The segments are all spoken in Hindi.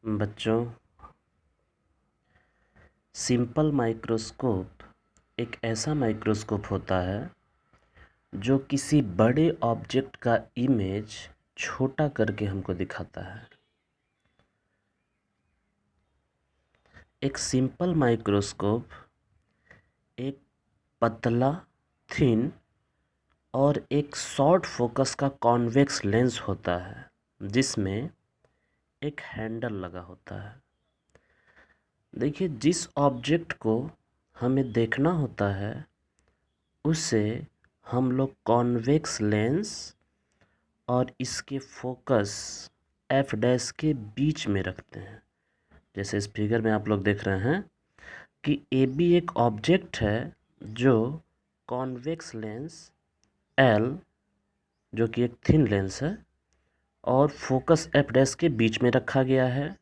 बच्चों, सिंपल माइक्रोस्कोप एक ऐसा माइक्रोस्कोप होता है जो किसी बड़े ऑब्जेक्ट का इमेज छोटा करके हमको दिखाता है। एक सिंपल माइक्रोस्कोप एक पतला, थिन और एक शॉर्ट फोकस का कॉन्वेक्स लेंस होता है जिसमें एक हैंडल लगा होता है। देखिए, जिस ऑब्जेक्ट को हमें देखना होता है उसे हम लोग कॉन्वेक्स लेंस और इसके फोकस एफ डैश के बीच में रखते हैं। जैसे इस फिगर में आप लोग देख रहे हैं कि ए बी एक ऑब्जेक्ट है जो कॉन्वेक्स लेंस एल, जो कि एक थिन लेंस है, और फोकस एफ डैश के बीच में रखा गया है।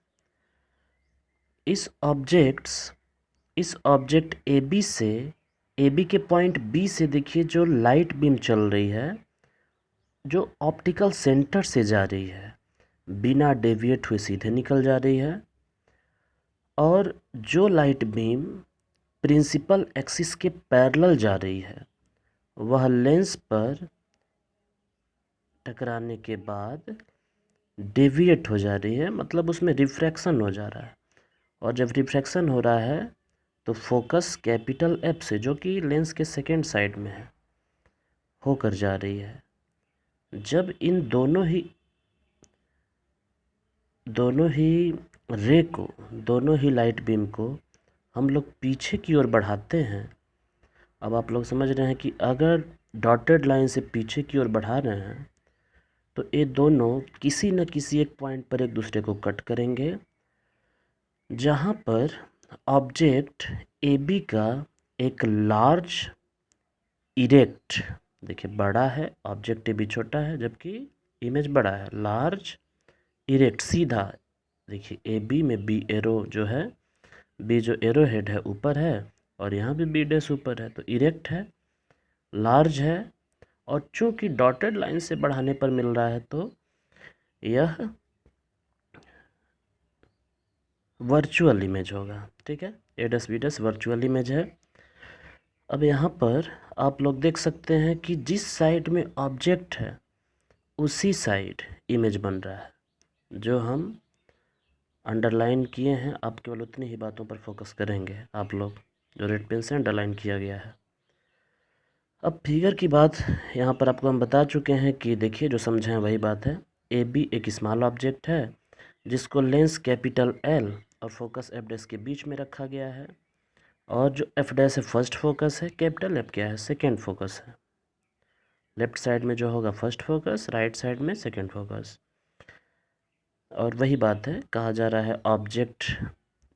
इस ऑब्जेक्ट ए बी से, ए बी के पॉइंट बी से देखिए जो लाइट बीम चल रही है, जो ऑप्टिकल सेंटर से जा रही है, बिना डेविएट हुए सीधे निकल जा रही है। और जो लाइट बीम प्रिंसिपल एक्सिस के पैरेलल जा रही है वह लेंस पर टकराने के बाद डेविएट हो जा रही है, मतलब उसमें रिफ्रैक्शन हो जा रहा है। और जब रिफ्रैक्शन हो रहा है तो फोकस कैपिटल एफ से, जो कि लेंस के सेकेंड साइड में है, होकर जा रही है। जब इन दोनों ही लाइट बीम को हम लोग पीछे की ओर बढ़ाते हैं। अब आप लोग समझ रहे हैं कि अगर डॉटेड लाइन से पीछे की ओर बढ़ा रहे हैं तो ये दोनों किसी न किसी एक पॉइंट पर एक दूसरे को कट करेंगे, जहाँ पर ऑब्जेक्ट ए बी का एक लार्ज इरेक्ट, देखिए बड़ा है, ऑब्जेक्ट ए बी छोटा है जबकि इमेज बड़ा है, लार्ज इरेक्ट सीधा, देखिए ए बी में बी एरो जो है, बी जो एरो हेड है ऊपर है और यहाँ भी बी डैश ऊपर है, तो इरेक्ट है, लार्ज है। और चूंकि डॉटेड लाइन से बढ़ाने पर मिल रहा है तो यह वर्चुअल इमेज होगा। ठीक है, A dash B dash virtual image है। अब यहाँ पर आप लोग देख सकते हैं कि जिस साइड में ऑब्जेक्ट है उसी साइड इमेज बन रहा है, जो हम अंडरलाइन किए हैं। आप केवल उतनी ही बातों पर फोकस करेंगे आप लोग, जो रेड पेन से अंडरलाइन किया गया है। अब फिगर की बात यहाँ पर आपको हम बता चुके हैं कि देखिए जो समझे हैं वही बात है। ए बी एक स्मॉल ऑब्जेक्ट है जिसको लेंस कैपिटल एल और फोकस एफ डैश के बीच में रखा गया है, और जो एफ डैश है फर्स्ट फोकस है, कैपिटल एफ क्या है, सेकेंड फोकस है। लेफ्ट साइड में जो होगा फर्स्ट फोकस, राइट साइड में सेकेंड फोकस। और वही बात है, कहा जा रहा है ऑब्जेक्ट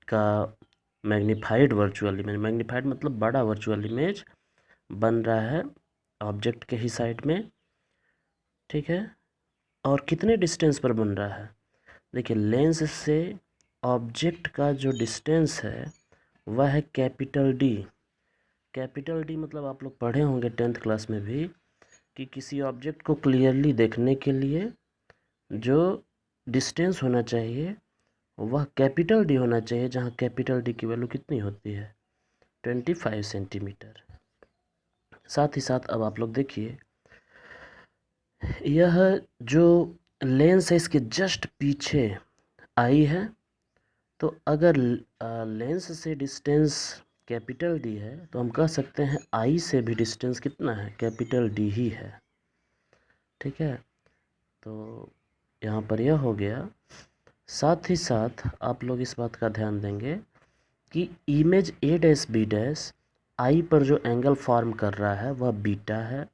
का मैग्नीफाइड वर्चुअल इमेज, मैग्नीफाइड मतलब बड़ा वर्चुअल इमेज बन रहा है ऑब्जेक्ट के ही साइड में। ठीक है, और कितने डिस्टेंस पर बन रहा है, देखिए लेंस से ऑब्जेक्ट का जो डिस्टेंस है वह है कैपिटल डी। कैपिटल डी मतलब आप लोग पढ़े होंगे 10th क्लास में भी कि किसी ऑब्जेक्ट को क्लियरली देखने के लिए जो डिस्टेंस होना चाहिए वह कैपिटल डी होना चाहिए, जहाँ कैपिटल डी की वैल्यू कितनी होती है, 25 सेंटीमीटर। साथ ही साथ अब आप लोग देखिए, यह जो लेंस है इसके जस्ट पीछे आई है, तो अगर लेंस से डिस्टेंस कैपिटल डी है तो हम कह सकते हैं आई से भी डिस्टेंस कितना है, कैपिटल डी ही है। ठीक है, तो यहाँ पर यह हो गया। साथ ही साथ आप लोग इस बात का ध्यान देंगे कि image A dash B dash I पर जो एंगल फॉर्म कर रहा है वह बीटा है,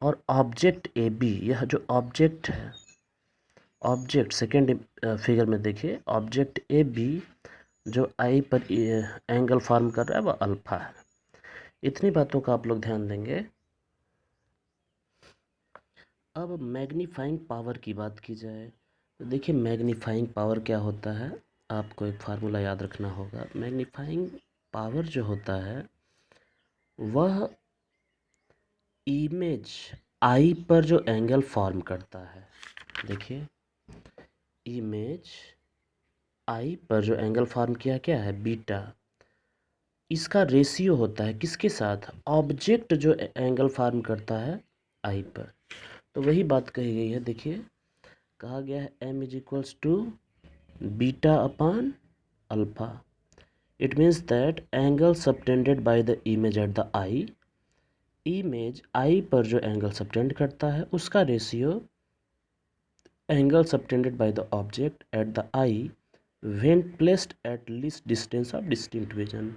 और ऑब्जेक्ट ए बी, यह जो ऑब्जेक्ट है, ऑब्जेक्ट सेकेंड फिगर में देखिए, ऑब्जेक्ट ए बी जो आई पर एंगल फॉर्म कर रहा है वह अल्फा है। इतनी बातों का आप लोग ध्यान देंगे। अब मैग्नीफाइंग पावर की बात की जाए तो देखिए मैग्नीफाइंग पावर क्या होता है, आपको एक फार्मूला याद रखना होगा। मैग्नीफाइंग पावर जो होता है वह इमेज आई पर जो एंगल फॉर्म करता है, देखिए इमेज आई पर जो एंगल फॉर्म किया क्या है, बीटा, इसका रेशियो होता है किसके साथ, ऑब्जेक्ट जो एंगल फॉर्म करता है आई पर। तो वही बात कही गई है, देखिए कहा गया है M is equals to beta upon alpha. It means that angle subtended by the image at the eye, image eye पर जो एंगल सबटेंड करता है उसका ratio angle subtended by the object at the eye when placed at least distance of distinct vision.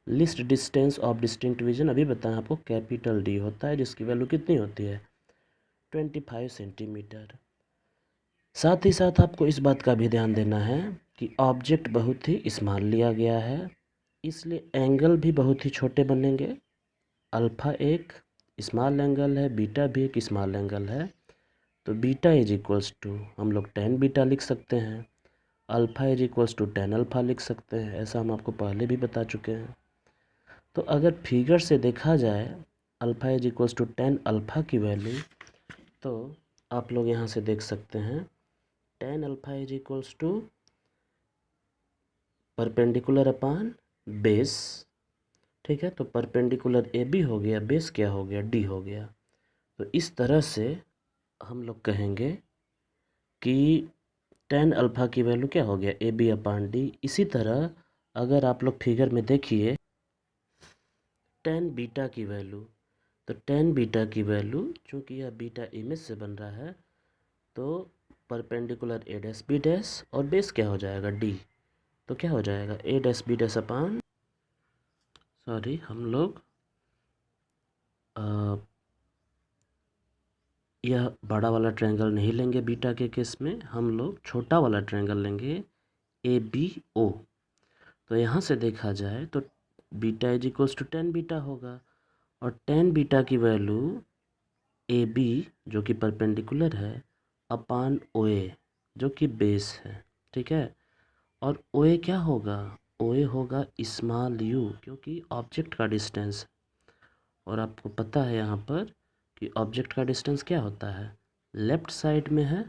Least distance of distinct vision अभी बताएं आपको कैपिटल डी होता है, जिसकी वैल्यू कितनी होती है 25 सेंटीमीटर। साथ ही साथ आपको इस बात का भी ध्यान देना है कि ऑब्जेक्ट बहुत ही स्मॉल लिया गया है, इसलिए एंगल भी बहुत ही छोटे बनेंगे। अल्फ़ा एक स्मॉल एंगल है, बीटा भी एक स्मॉल एंगल है, तो बीटा इज इक्वल्स टू हम लोग 10 बीटा लिख सकते हैं, alpha is equals to 10 alpha लिख सकते हैं। ऐसा हम आपको पहले भी बता चुके हैं। तो अगर फिगर से देखा जाए alpha is equals to 10 alpha की वैल्यू, तो आप लोग यहाँ से देख सकते हैं 10 alpha is equals to perpendicular upon base, ठीक है। तो परपेंडिकुलर ए बी हो गया, बेस क्या हो गया, डी हो गया। तो इस तरह से हम लोग कहेंगे कि 10 अल्फ़ा की वैल्यू क्या हो गया, ए बी अपान डी। इसी तरह अगर आप लोग फिगर में देखिए 10 बीटा की वैल्यू, तो 10 बीटा की वैल्यू चूँकि यह बीटा इमेज से बन रहा है, तो perpendicular A dash B dash और बेस क्या हो जाएगा डी, तो क्या हो जाएगा A dash B dash upon, sorry हम लोग यह बड़ा वाला ट्रायंगल नहीं लेंगे बीटा के केस में, हम लोग छोटा वाला ट्रायंगल लेंगे ए बी ओ। तो यहाँ से देखा जाए तो beta is equals to 10 beta होगा, और 10 बीटा की वैल्यू ए बी जो कि परपेंडिकुलर है अपान ओ ए जो कि बेस है, ठीक है। और ओ ए क्या होगा, ओ ए होगा स्मॉल यू, क्योंकि ऑब्जेक्ट का डिस्टेंस, और आपको पता है यहाँ पर कि ऑब्जेक्ट का डिस्टेंस क्या होता है, लेफ़्ट साइड में है,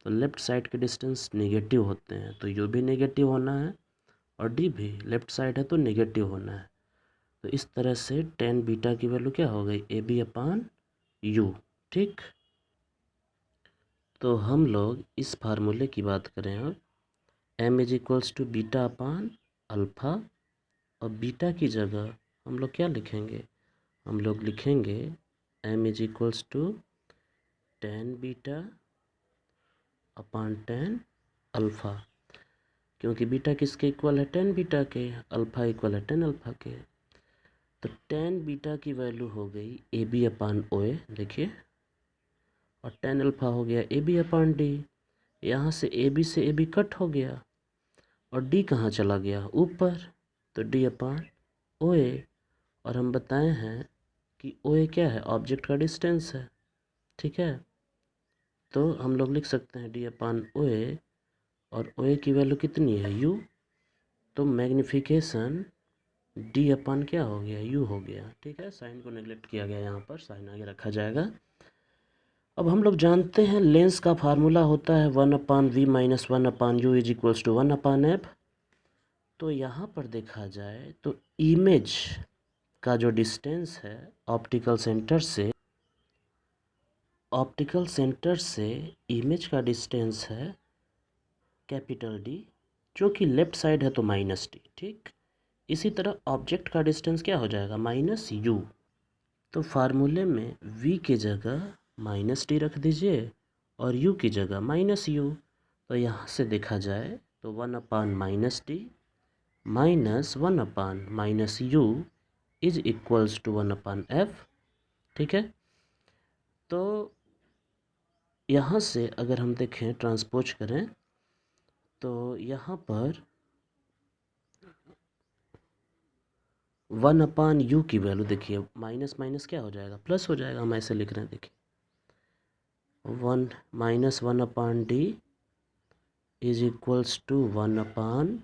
तो लेफ़्ट साइड के डिस्टेंस नेगेटिव होते हैं, तो यू भी नेगेटिव होना है और डी भी लेफ़्ट साइड है तो नेगेटिव होना है। तो इस तरह से 10 बीटा की वैल्यू क्या हो गई, ए बी अपान यू, ठीक। तो हम लोग इस फार्मूले की बात करें अब, M is equals to beta upon alpha, और बीटा की जगह हम लोग क्या लिखेंगे, हम लोग लिखेंगे M is equals to 10 beta upon 10 alpha, क्योंकि बीटा किसके इक्वल है 10 बीटा के, अल्फ़ा इक्वल है 10 अल्फ़ा के। तो 10 बीटा की वैल्यू हो गई ए बी अपान ओ ए, देखिए, और 10 अल्फ़ा हो गया ए बी अपान डी। यहाँ से ए बी से ए बी कट हो गया, और डी कहाँ चला गया ऊपर, तो डी अपान ओ ए। और हम बताए हैं कि ओ ए क्या है, ऑब्जेक्ट का डिस्टेंस है, ठीक है। तो हम लोग लिख सकते हैं डी अपान ओ ए, और ओ ए की वैल्यू कितनी है यू, तो मैग्निफिकेशन डी अपान क्या हो गया यू हो गया, ठीक है। साइन को नेगलेक्ट किया गया, यहाँ पर साइन आगे रखा जाएगा। अब हम लोग जानते हैं लेंस का फार्मूला होता है 1 upon V minus 1 upon U is equals to 1 upon F. तो यहाँ पर देखा जाए तो इमेज का जो डिस्टेंस है ऑप्टिकल सेंटर से इमेज का डिस्टेंस है कैपिटल डी, जो कि लेफ्ट साइड है तो माइनस डी, ठीक। इसी तरह ऑब्जेक्ट का डिस्टेंस क्या हो जाएगा माइनस यू। तो फार्मूले में v की जगह माइनस डी रख दीजिए और u की जगह माइनस यू। तो यहाँ से देखा जाए तो 1 upon minus D minus 1 upon minus U is equals to 1 upon F, ठीक है। तो यहाँ से अगर हम देखें ट्रांसपोज करें तो यहाँ पर 1 अपान यू की वैल्यू देखिए, माइनस माइनस क्या हो जाएगा प्लस हो जाएगा, हम ऐसे लिख रहे हैं देखिए 1 minus 1 upon D is equals to 1 upon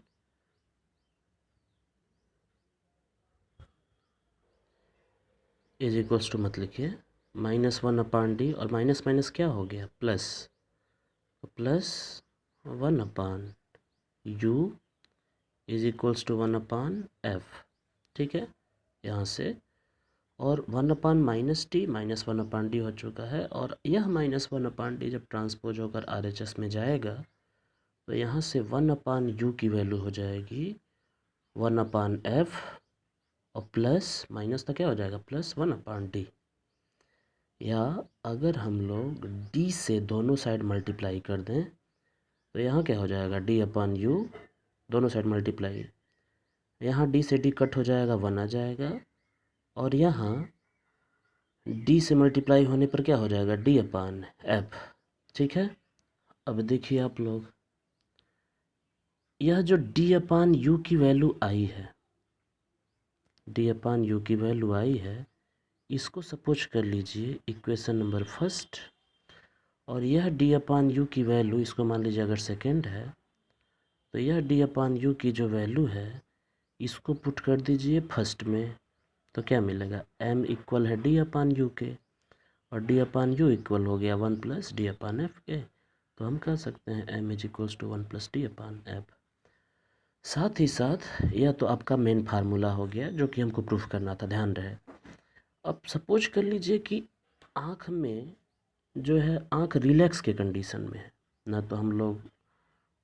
is equals to मत लिखिए, माइनस 1 अपान डी, और माइनस माइनस क्या हो गया प्लस, तो plus 1 upon U is equals to 1/f, ठीक है, यहाँ से। और 1/-t -1/d हो चुका है, और यह -1/d जब ट्रांसपोज होकर RHS में जाएगा तो यहाँ से 1/u की वैल्यू हो जाएगी 1/f, और प्लस माइनस तो क्या हो जाएगा, प्लस 1/d। या अगर हम लोग d से दोनों साइड मल्टीप्लाई कर दें तो यहाँ क्या हो जाएगा, d/u, दोनों साइड मल्टीप्लाई, यहाँ d से d कट हो जाएगा, 1 आ जाएगा, और यहाँ d से मल्टीप्लाई होने पर क्या हो जाएगा, d/f, ठीक है। अब देखिए आप लोग, यह जो d/u की वैल्यू आई है, d/u की वैल्यू आई है, इसको सपोज कर लीजिए इक्वेशन नंबर फर्स्ट, और यह d/u की वैल्यू, इसको मान लीजिए अगर सेकेंड है, तो यह d/u की जो वैल्यू है इसको पुट कर दीजिए फर्स्ट में, तो क्या मिलेगा, m इक्वल है d/u के, और d/u इक्वल हो गया 1 + d/f के, तो हम कह सकते हैं m is equals to 1 + d/f। साथ ही साथ यह तो आपका मेन फार्मूला हो गया जो कि हमको प्रूफ करना था, ध्यान रहे। अब सपोज कर लीजिए कि आँख में जो है, आँख रिलैक्स के कंडीशन में है, ना तो हम लोग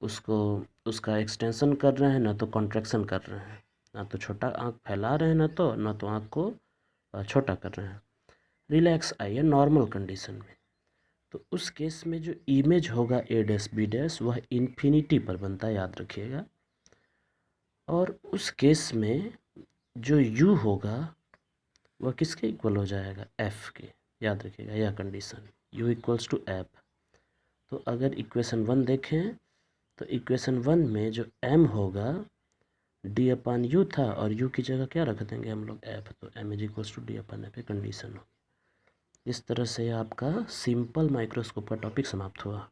उसको उसका एक्सटेंशन कर रहे हैं, ना तो कॉन्ट्रैक्शन कर रहे हैं, ना तो छोटा आँख फैला रहे हैं, ना तो आँख को छोटा कर रहे हैं, रिलैक्स आई है नॉर्मल कंडीशन में। तो उस केस में जो इमेज होगा a', b', वह इन्फिनिटी पर बनता है, याद रखिएगा। और उस केस में जो u होगा वह किसके इक्वल हो जाएगा, f के, याद रखिएगा यह condition, u equals to f। तो अगर इक्वेशन 1 देखें तो इक्वेशन 1 में जो m होगा d/u था, और u की जगह क्या रख देंगे हम लोग, f, तो m is equals to d/f condition हो। इस तरह से आपका सिंपल माइक्रोस्कोप का टॉपिक समाप्त हुआ।